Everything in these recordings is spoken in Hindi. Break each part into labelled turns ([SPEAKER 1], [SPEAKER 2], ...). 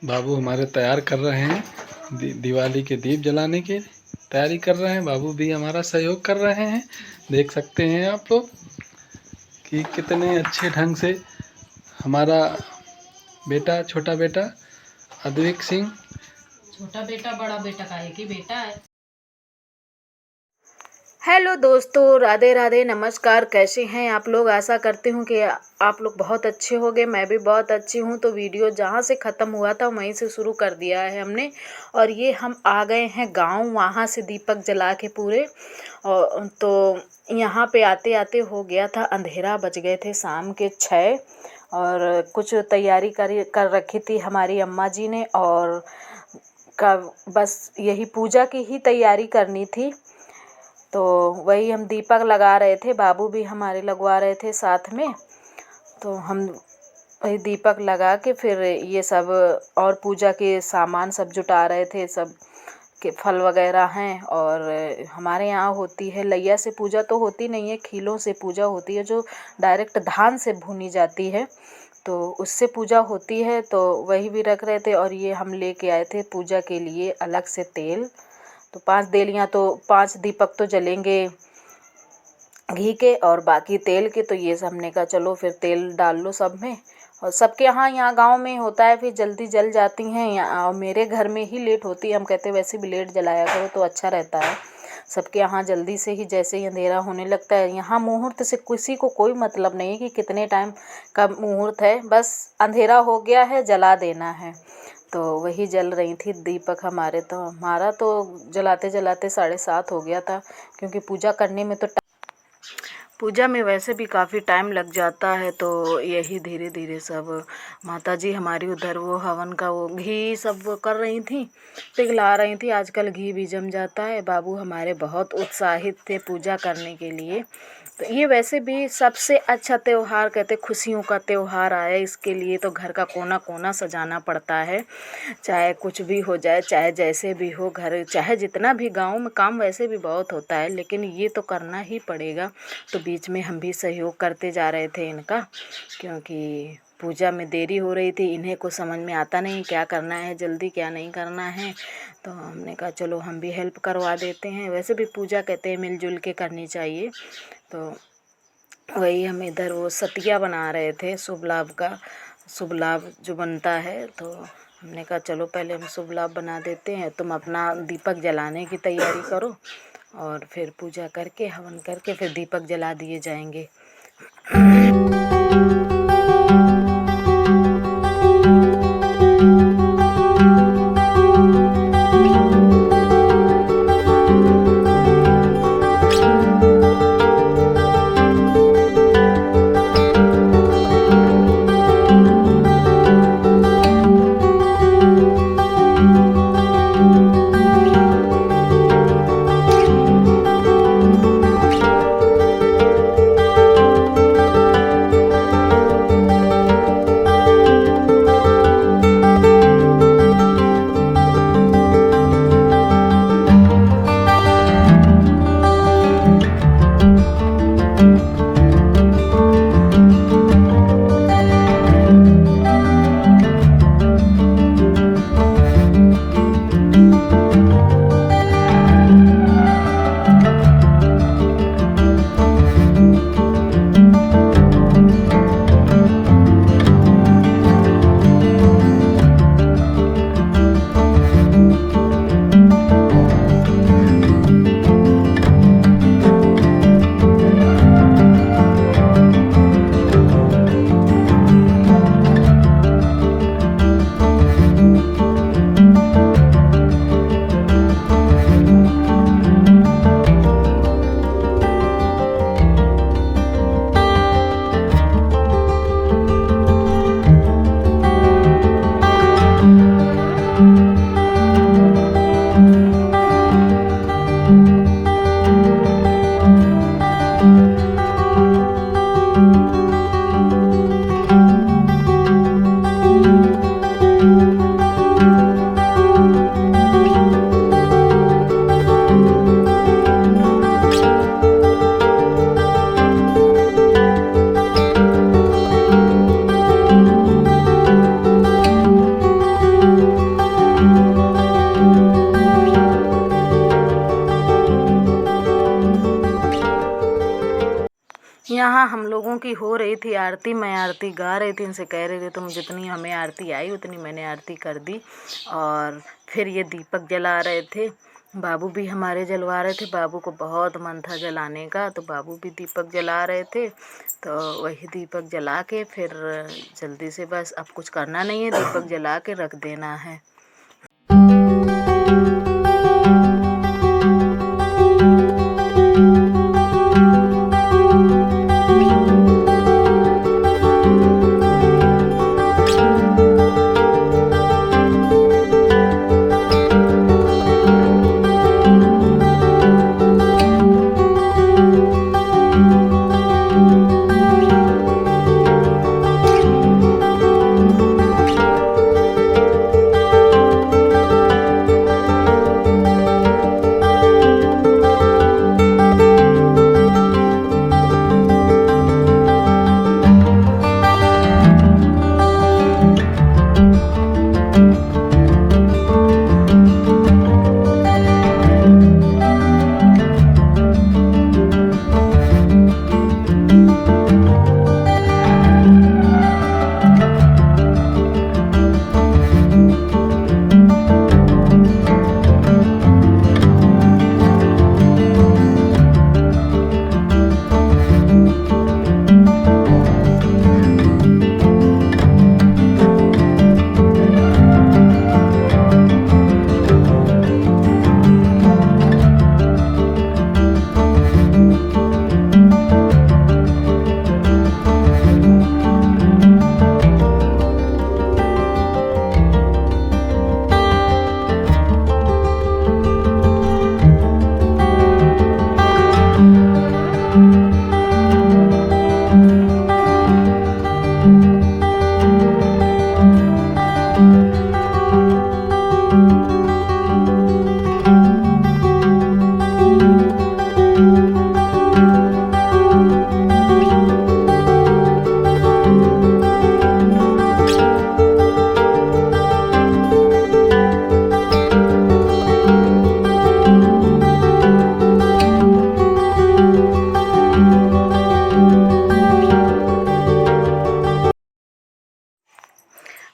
[SPEAKER 1] बाबू हमारे तैयार कर रहे हैं दिवाली के दीप जलाने की तैयारी कर रहे हैं। बाबू भी हमारा सहयोग कर रहे हैं। देख सकते हैं आप लोग कि कितने अच्छे ढंग से हमारा बेटा, छोटा बेटा अद्विक सिंह,
[SPEAKER 2] छोटा बेटा बड़ा बेटा का एक ही बेटा है।
[SPEAKER 3] हेलो दोस्तों, राधे राधे, नमस्कार। कैसे हैं आप लोग? आशा करती हूँ कि आप लोग बहुत अच्छे होंगे। मैं भी बहुत अच्छी हूँ। तो वीडियो जहाँ से ख़त्म हुआ था वहीं से शुरू कर दिया है हमने। और ये हम आ गए हैं गांव, वहाँ से दीपक जला के पूरे। और तो यहाँ पे आते आते हो गया था अंधेरा, बज गए थे शाम के 6। और कुछ तैयारी कर रखी थी हमारी अम्मा जी ने। और का बस यही पूजा की ही तैयारी करनी थी। तो वही हम दीपक लगा रहे थे, बाबू भी हमारे लगवा रहे थे साथ में। तो हम वही दीपक लगा के फिर ये सब और पूजा के सामान सब जुटा रहे थे। सब के फल वगैरह हैं। और हमारे यहाँ होती है लैया से पूजा, तो होती नहीं है, खीलों से पूजा होती है, जो डायरेक्ट धान से भुनी जाती है, तो उससे पूजा होती है। तो वही भी रख रहे थे। और ये हम लेके आए थे पूजा के लिए अलग से तेल। तो 5 देलियाँ, तो 5 दीपक तो जलेंगे घी के और बाकी तेल के। तो ये सब हमने कहा चलो फिर तेल डाल लो सब में। और सबके यहाँ गांव में होता है, फिर जल्दी जल जाती हैं। यहाँ मेरे घर में ही लेट होती है। हम कहते वैसे भी लेट जलाया करो तो अच्छा रहता है। सबके यहाँ जल्दी से ही, जैसे ही अंधेरा होने लगता है। यहाँ मुहूर्त से किसी को कोई मतलब नहीं है कि कितने टाइम का मुहूर्त है, बस अंधेरा हो गया है, जला देना है। तो वही जल रही थी दीपक हमारे। तो हमारा तो जलाते जलाते 7:30 हो गया था, क्योंकि पूजा करने में तो पूजा में वैसे भी काफ़ी टाइम लग जाता है। तो यही धीरे धीरे सब माता जी हमारी उधर वो हवन का वो घी सब वो कर रही थी, पिघला रही थी। आजकल घी भी जम जाता है। बाबू हमारे बहुत उत्साहित थे पूजा करने के लिए। तो ये वैसे भी सबसे अच्छा त्यौहार कहते, खुशियों का त्यौहार आया, इसके लिए तो घर का कोना कोना सजाना पड़ता है। चाहे कुछ भी हो जाए, चाहे जैसे भी हो, घर चाहे जितना भी, गांव में काम वैसे भी बहुत होता है, लेकिन ये तो करना ही पड़ेगा। तो बीच में हम भी सहयोग करते जा रहे थे इनका, क्योंकि पूजा में देरी हो रही थी। इन्हें कुछ समझ में आता नहीं क्या करना है जल्दी, क्या नहीं करना है। तो हमने कहा चलो हम भी हेल्प करवा देते हैं। वैसे भी पूजा कहते हैं मिलजुल के करनी चाहिए। तो वही हम इधर वो सतिया बना रहे थे, शुभ लाभ का, शुभ लाभ जो बनता है। तो हमने कहा चलो पहले हम शुभ लाभ बना देते हैं, तुम अपना दीपक जलाने की तैयारी करो और फिर पूजा करके हवन करके फिर दीपक जला दिए जाएंगे। यहाँ हम लोगों की हो रही थी आरती। मैं आरती गा रही थी, इनसे कह रही थी तुम जितनी हमें आरती आई उतनी मैंने आरती कर दी। और फिर ये दीपक जला रहे थे, बाबू भी हमारे जलवा रहे थे। बाबू को बहुत मन था जलाने का, तो बाबू भी दीपक जला रहे थे। तो वही दीपक जला के फिर जल्दी से बस अब कुछ करना नहीं है, दीपक जला के रख देना है।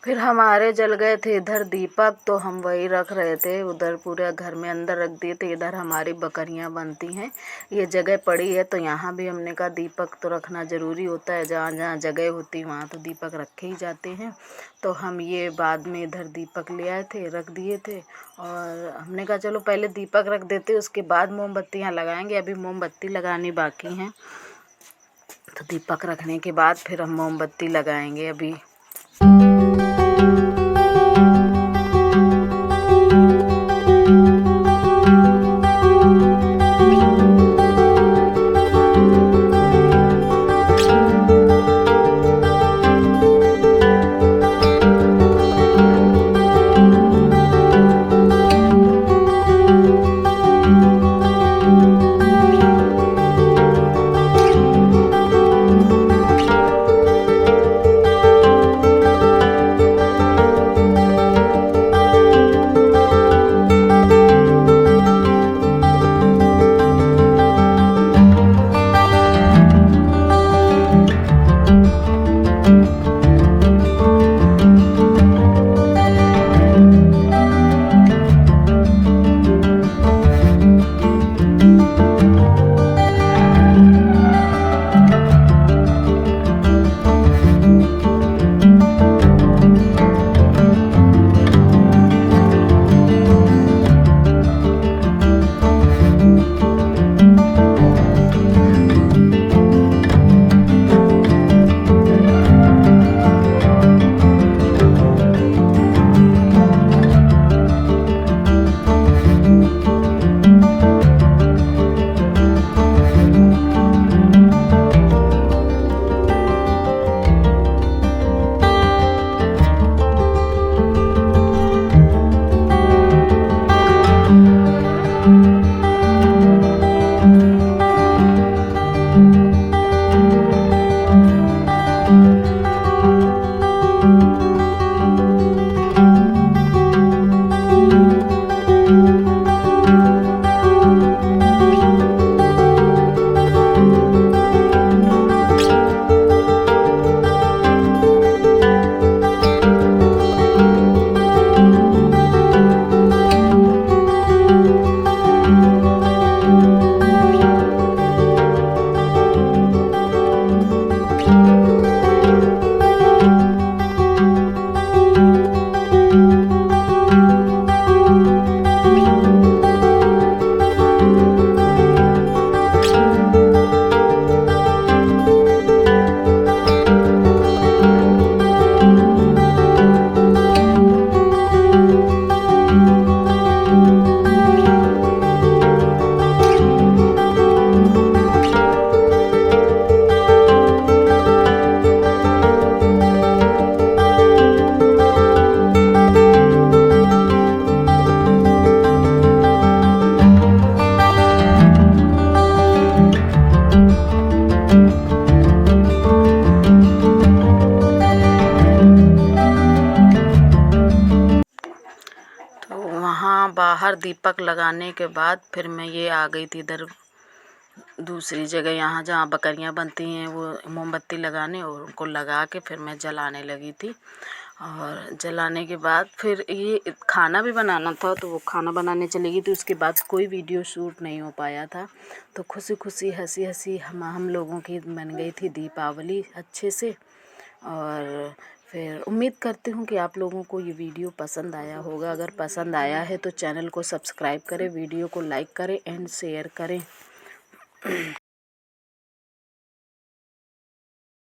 [SPEAKER 3] फिर हमारे जल गए थे इधर दीपक, तो हम वही रख रहे थे, उधर पूरे घर में अंदर रख दिए थे। इधर हमारी बकरियां बनती हैं, ये जगह पड़ी है तो यहाँ भी हमने कहा दीपक तो रखना ज़रूरी होता है, जहाँ जहाँ जगह होती वहाँ तो दीपक रखे ही जाते हैं। तो हम ये बाद में इधर दीपक ले आए थे, रख दिए थे। और हमने कहा चलो पहले दीपक रख देते, उसके बाद मोमबत्तियाँ लगाएंगे, अभी मोमबत्ती लगानी बाकी हैं। तो दीपक रखने के बाद फिर हम मोमबत्ती लगाएंगे अभी। बाहर दीपक लगाने के बाद फिर मैं ये आ गई थी इधर दूसरी जगह, यहाँ जहाँ बकरियाँ बनती हैं वो मोमबत्ती लगाने, और उनको लगा के फिर मैं जलाने लगी थी। और जलाने के बाद फिर ये खाना भी बनाना था, तो वो खाना बनाने चली गई थी। उसके बाद कोई वीडियो शूट नहीं हो पाया था। तो खुशी खुशी हंसी हंसी हम लोगों की बन गई थी दीपावली अच्छे से। और फिर उम्मीद करती हूँ कि आप लोगों को ये वीडियो पसंद आया होगा। अगर पसंद आया है तो चैनल को सब्सक्राइब करें, वीडियो को लाइक करें एंड शेयर करें।